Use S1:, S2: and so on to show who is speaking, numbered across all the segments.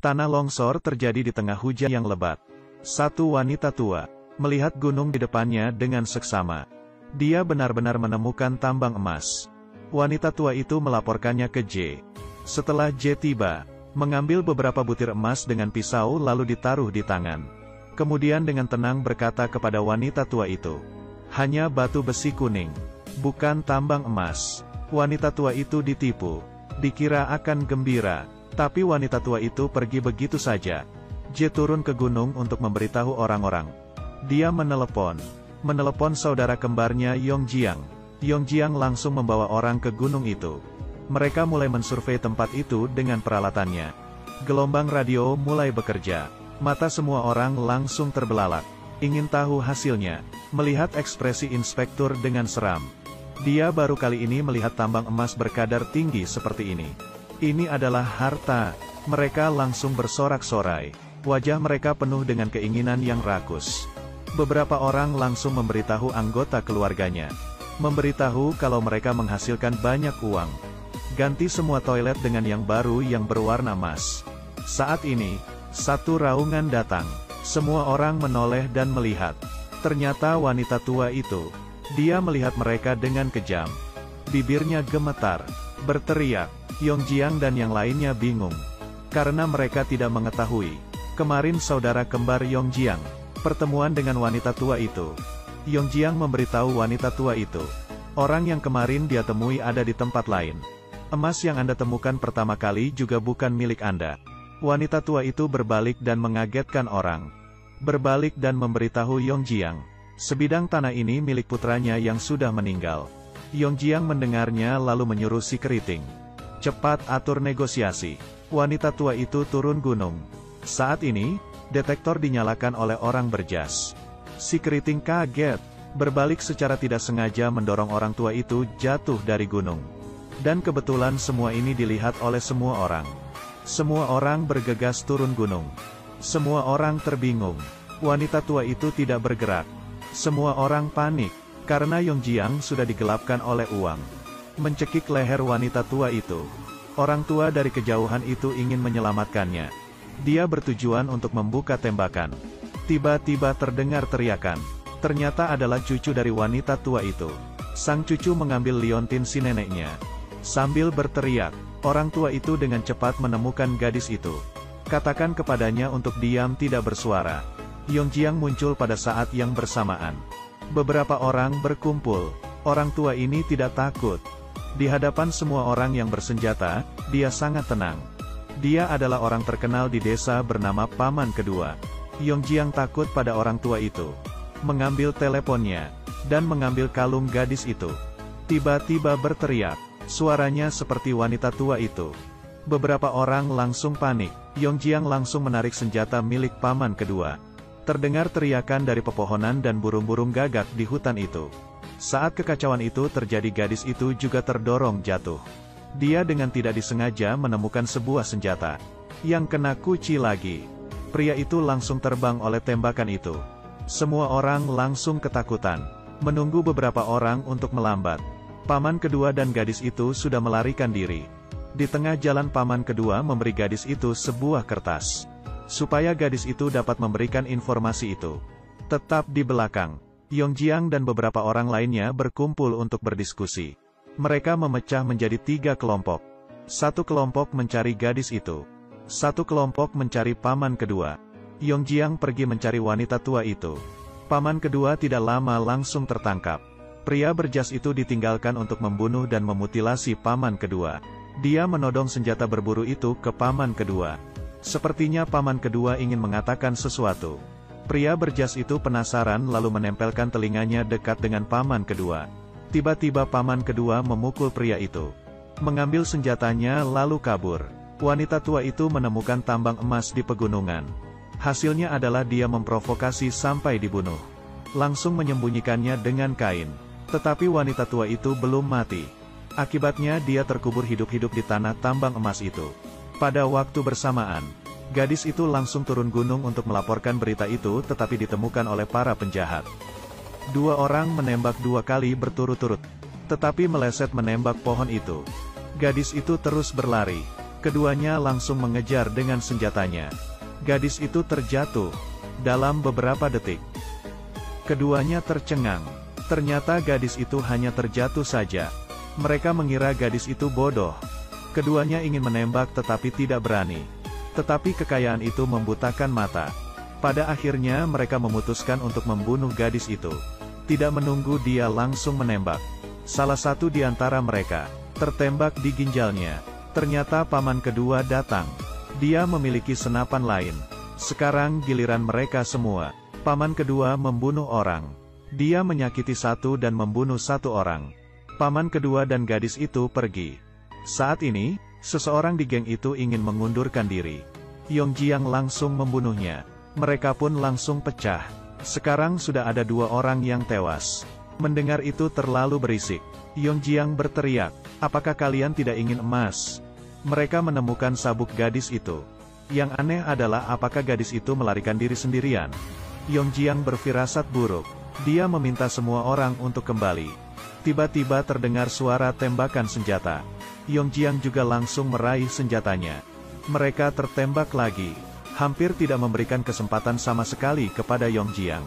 S1: Tanah longsor terjadi di tengah hujan yang lebat. Satu wanita tua melihat gunung di depannya dengan seksama. Dia benar-benar menemukan tambang emas. Wanita tua itu melaporkannya ke J. Setelah J tiba, mengambil beberapa butir emas dengan pisau lalu ditaruh di tangan. Kemudian dengan tenang berkata kepada wanita tua itu, "Hanya batu besi kuning, bukan tambang emas." Wanita tua itu ditipu. Dikira akan gembira, tapi wanita tua itu pergi begitu saja. J turun ke gunung untuk memberitahu orang-orang. Dia menelepon saudara kembarnya Yongjiang. Yongjiang langsung membawa orang ke gunung itu. Mereka mulai mensurvei tempat itu dengan peralatannya. Gelombang radio mulai bekerja. Mata semua orang langsung terbelalak. Ingin tahu hasilnya. Melihat ekspresi inspektur dengan seram. Dia baru kali ini melihat tambang emas berkadar tinggi seperti ini. Ini adalah harta. Mereka langsung bersorak-sorai. Wajah mereka penuh dengan keinginan yang rakus. Beberapa orang langsung memberitahu anggota keluarganya. Memberitahu kalau mereka menghasilkan banyak uang. Ganti semua toilet dengan yang baru yang berwarna emas. Saat ini, satu raungan datang. Semua orang menoleh dan melihat. Ternyata wanita tua itu. Dia melihat mereka dengan kejam. Bibirnya gemetar, berteriak. Yongjiang dan yang lainnya bingung. Karena mereka tidak mengetahui. Kemarin saudara kembar Yongjiang pertemuan dengan wanita tua itu. Yongjiang memberitahu wanita tua itu. Orang yang kemarin dia temui ada di tempat lain. Emas yang Anda temukan pertama kali juga bukan milik Anda. Wanita tua itu berbalik dan mengagetkan orang. Berbalik dan memberitahu Yongjiang. Sebidang tanah ini milik putranya yang sudah meninggal. Yongjiang mendengarnya lalu menyuruh si keriting. Cepat atur negosiasi. Wanita tua itu turun gunung. Saat ini, detektor dinyalakan oleh orang berjas. Si keriting kaget. Berbalik secara tidak sengaja mendorong orang tua itu jatuh dari gunung. Dan kebetulan semua ini dilihat oleh semua orang. Semua orang bergegas turun gunung. Semua orang terbingung. Wanita tua itu tidak bergerak. Semua orang panik, karena Yongjiang sudah digelapkan oleh uang. Mencekik leher wanita tua itu. Orang tua dari kejauhan itu ingin menyelamatkannya. Dia bertujuan untuk membuka tembakan. Tiba-tiba terdengar teriakan. Ternyata adalah cucu dari wanita tua itu. Sang cucu mengambil liontin si neneknya. Sambil berteriak, orang tua itu dengan cepat menemukan gadis itu. Katakan kepadanya untuk diam tidak bersuara. Yongjiang muncul pada saat yang bersamaan. Beberapa orang berkumpul. Orang tua ini tidak takut. Di hadapan semua orang yang bersenjata, dia sangat tenang. Dia adalah orang terkenal di desa bernama Paman Kedua. Yongjiang takut pada orang tua itu. Mengambil teleponnya, dan mengambil kalung gadis itu. Tiba-tiba berteriak. Suaranya seperti wanita tua itu. Beberapa orang langsung panik. Yongjiang langsung menarik senjata milik Paman Kedua. Terdengar teriakan dari pepohonan dan burung-burung gagak di hutan itu. Saat kekacauan itu terjadi, gadis itu juga terdorong jatuh. Dia dengan tidak disengaja menemukan sebuah senjata. Yang kena kunci lagi. Pria itu langsung terbang oleh tembakan itu. Semua orang langsung ketakutan. Menunggu beberapa orang untuk melambat. Paman Kedua dan gadis itu sudah melarikan diri. Di tengah jalan Paman Kedua memberi gadis itu sebuah kertas. Supaya gadis itu dapat memberikan informasi itu. Tetap di belakang. Yongjiang dan beberapa orang lainnya berkumpul untuk berdiskusi. Mereka memecah menjadi 3 kelompok. Satu kelompok mencari gadis itu. Satu kelompok mencari Paman Kedua. Yongjiang pergi mencari wanita tua itu. Paman Kedua tidak lama langsung tertangkap. Pria berjas itu ditinggalkan untuk membunuh dan memutilasi Paman Kedua. Dia menodong senjata berburu itu ke Paman Kedua. Sepertinya Paman Kedua ingin mengatakan sesuatu. Pria berjas itu penasaran lalu menempelkan telinganya dekat dengan Paman Kedua. Tiba-tiba Paman Kedua memukul pria itu. Mengambil senjatanya lalu kabur. Wanita tua itu menemukan tambang emas di pegunungan. Hasilnya adalah dia memprovokasi sampai dibunuh. Langsung menyembunyikannya dengan kain. Tetapi wanita tua itu belum mati. Akibatnya dia terkubur hidup-hidup di tanah tambang emas itu. Pada waktu bersamaan, gadis itu langsung turun gunung untuk melaporkan berita itu, tetapi ditemukan oleh para penjahat. 2 orang menembak 2 kali berturut-turut, tetapi meleset menembak pohon itu. Gadis itu terus berlari. Keduanya langsung mengejar dengan senjatanya. Gadis itu terjatuh. Dalam beberapa detik, keduanya tercengang. Ternyata gadis itu hanya terjatuh saja. Mereka mengira gadis itu bodoh. Keduanya ingin menembak tetapi tidak berani. Tetapi kekayaan itu membutakan mata. Pada akhirnya mereka memutuskan untuk membunuh gadis itu. Tidak menunggu dia langsung menembak. Salah satu di antara mereka tertembak di ginjalnya. Ternyata paman kedua datang. Dia memiliki senapan lain. Sekarang giliran mereka semua. Paman kedua membunuh orang. Dia menyakiti satu dan membunuh satu orang. Paman kedua dan gadis itu pergi. Saat ini, seseorang di geng itu ingin mengundurkan diri. Yongjiang langsung membunuhnya. Mereka pun langsung pecah. Sekarang sudah ada 2 orang yang tewas. Mendengar itu terlalu berisik. Yongjiang berteriak, "Apakah kalian tidak ingin emas?" Mereka menemukan sabuk gadis itu. Yang aneh adalah apakah gadis itu melarikan diri sendirian. Yongjiang berfirasat buruk. Dia meminta semua orang untuk kembali. Tiba-tiba terdengar suara tembakan senjata. Yongjiang juga langsung meraih senjatanya. Mereka tertembak lagi. Hampir tidak memberikan kesempatan sama sekali kepada Yongjiang.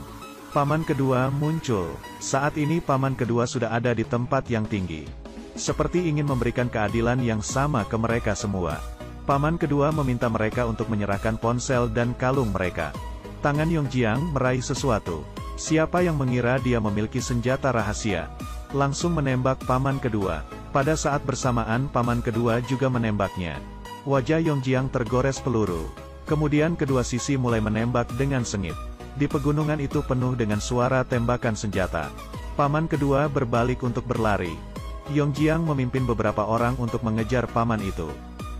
S1: Paman kedua muncul. Saat ini paman kedua sudah ada di tempat yang tinggi. Seperti ingin memberikan keadilan yang sama ke mereka semua. Paman kedua meminta mereka untuk menyerahkan ponsel dan kalung mereka. Tangan Yongjiang meraih sesuatu. Siapa yang mengira dia memiliki senjata rahasia? Langsung menembak paman kedua. Pada saat bersamaan paman kedua juga menembaknya. Wajah Yongjiang tergores peluru. Kemudian kedua sisi mulai menembak dengan sengit. Di pegunungan itu penuh dengan suara tembakan senjata. Paman kedua berbalik untuk berlari. Yongjiang memimpin beberapa orang untuk mengejar paman itu.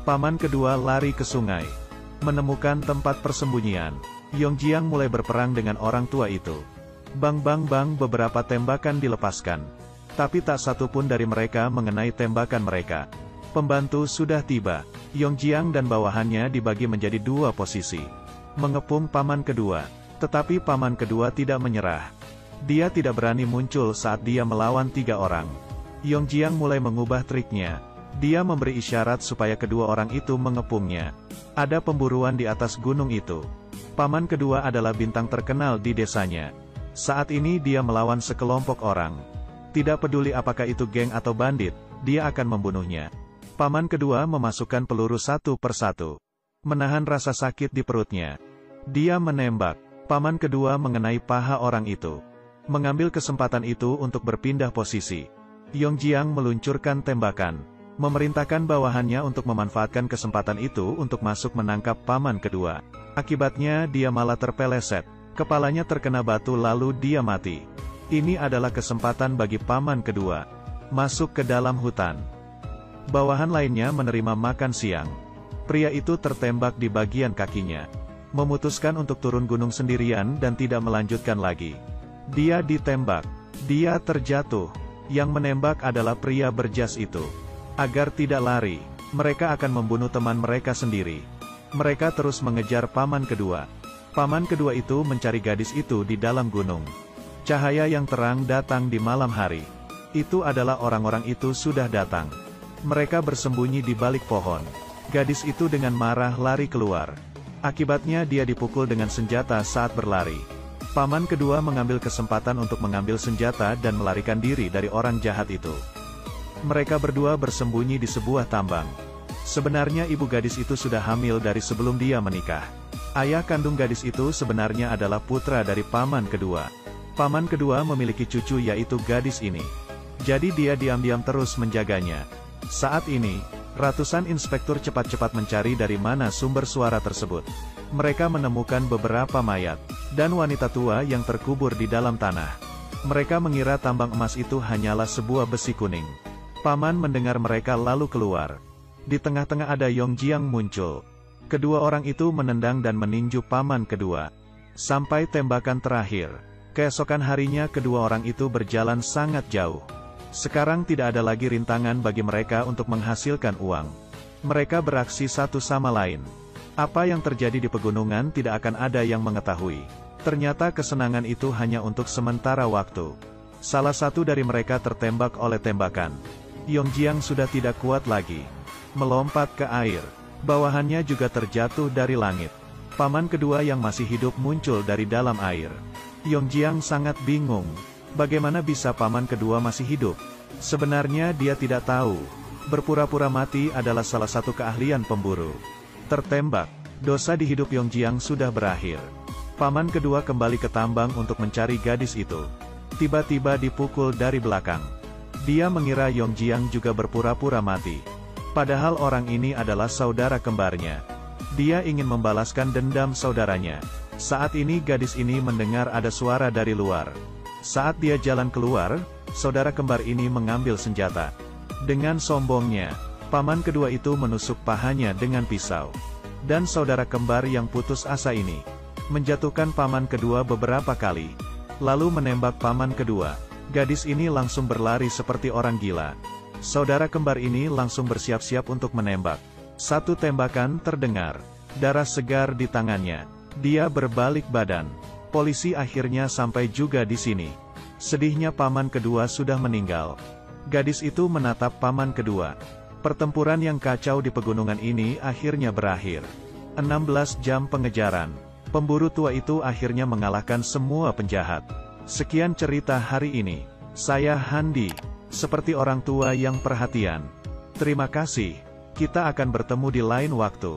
S1: Paman kedua lari ke sungai. Menemukan tempat persembunyian. Yongjiang mulai berperang dengan orang tua itu. Bang bang bang, beberapa tembakan dilepaskan. Tapi tak satu pun dari mereka mengenai tembakan mereka. Pembantu sudah tiba. Yongjiang dan bawahannya dibagi menjadi 2 posisi. Mengepung paman kedua. Tetapi paman kedua tidak menyerah. Dia tidak berani muncul saat dia melawan 3 orang. Yongjiang mulai mengubah triknya. Dia memberi isyarat supaya kedua orang itu mengepungnya. Ada pemburuan di atas gunung itu. Paman kedua adalah bintang terkenal di desanya. Saat ini dia melawan sekelompok orang. Tidak peduli apakah itu geng atau bandit, dia akan membunuhnya. Paman kedua memasukkan peluru satu persatu. Menahan rasa sakit di perutnya. Dia menembak. Paman kedua mengenai paha orang itu. Mengambil kesempatan itu untuk berpindah posisi. Yongjiang meluncurkan tembakan. Memerintahkan bawahannya untuk memanfaatkan kesempatan itu untuk masuk menangkap paman kedua. Akibatnya dia malah terpeleset. Kepalanya terkena batu lalu dia mati. Ini adalah kesempatan bagi paman kedua. Masuk ke dalam hutan. Bawahan lainnya menerima makan siang. Pria itu tertembak di bagian kakinya. Memutuskan untuk turun gunung sendirian dan tidak melanjutkan lagi. Dia ditembak. Dia terjatuh. Yang menembak adalah pria berjas itu. Agar tidak lari, mereka akan membunuh teman mereka sendiri. Mereka terus mengejar paman kedua. Paman kedua itu mencari gadis itu di dalam gunung. Cahaya yang terang datang di malam hari. Itu adalah orang-orang itu sudah datang. Mereka bersembunyi di balik pohon. Gadis itu dengan marah lari keluar. Akibatnya dia dipukul dengan senjata saat berlari. Paman kedua mengambil kesempatan untuk mengambil senjata dan melarikan diri dari orang jahat itu. Mereka berdua bersembunyi di sebuah tambang. Sebenarnya ibu gadis itu sudah hamil dari sebelum dia menikah. Ayah kandung gadis itu sebenarnya adalah putra dari paman kedua. Paman kedua memiliki cucu yaitu gadis ini. Jadi dia diam-diam terus menjaganya. Saat ini, ratusan inspektur cepat-cepat mencari dari mana sumber suara tersebut. Mereka menemukan beberapa mayat, dan wanita tua yang terkubur di dalam tanah. Mereka mengira tambang emas itu hanyalah sebuah besi kuning. Paman mendengar mereka lalu keluar. Di tengah-tengah ada Yongjiang muncul. Kedua orang itu menendang dan meninju paman kedua. Sampai tembakan terakhir. Keesokan harinya kedua orang itu berjalan sangat jauh. Sekarang tidak ada lagi rintangan bagi mereka untuk menghasilkan uang. Mereka beraksi satu sama lain. Apa yang terjadi di pegunungan tidak akan ada yang mengetahui. Ternyata kesenangan itu hanya untuk sementara waktu. Salah satu dari mereka tertembak oleh tembakan. Yongjiang sudah tidak kuat lagi. Melompat ke air. Bawahannya juga terjatuh dari langit. Paman kedua yang masih hidup muncul dari dalam air. Yongjiang sangat bingung. Bagaimana bisa paman kedua masih hidup? Sebenarnya dia tidak tahu. Berpura-pura mati adalah salah satu keahlian pemburu. Tertembak. Dosa di hidup Yongjiang sudah berakhir. Paman kedua kembali ke tambang untuk mencari gadis itu. Tiba-tiba dipukul dari belakang. Dia mengira Yongjiang juga berpura-pura mati. Padahal orang ini adalah saudara kembarnya. Dia ingin membalaskan dendam saudaranya. Saat ini gadis ini mendengar ada suara dari luar. Saat dia jalan keluar, saudara kembar ini mengambil senjata. Dengan sombongnya, paman kedua itu menusuk pahanya dengan pisau. Dan saudara kembar yang putus asa ini menjatuhkan paman kedua beberapa kali, lalu menembak paman kedua. Gadis ini langsung berlari seperti orang gila. Saudara kembar ini langsung bersiap-siap untuk menembak. Satu tembakan terdengar. Darah segar di tangannya. Dia berbalik badan. Polisi akhirnya sampai juga di sini. Sedihnya paman kedua sudah meninggal. Gadis itu menatap paman kedua. Pertempuran yang kacau di pegunungan ini akhirnya berakhir. 16 jam pengejaran. Pemburu tua itu akhirnya mengalahkan semua penjahat. Sekian cerita hari ini. Saya Handi. Seperti orang tua yang perhatian. Terima kasih. Kita akan bertemu di lain waktu.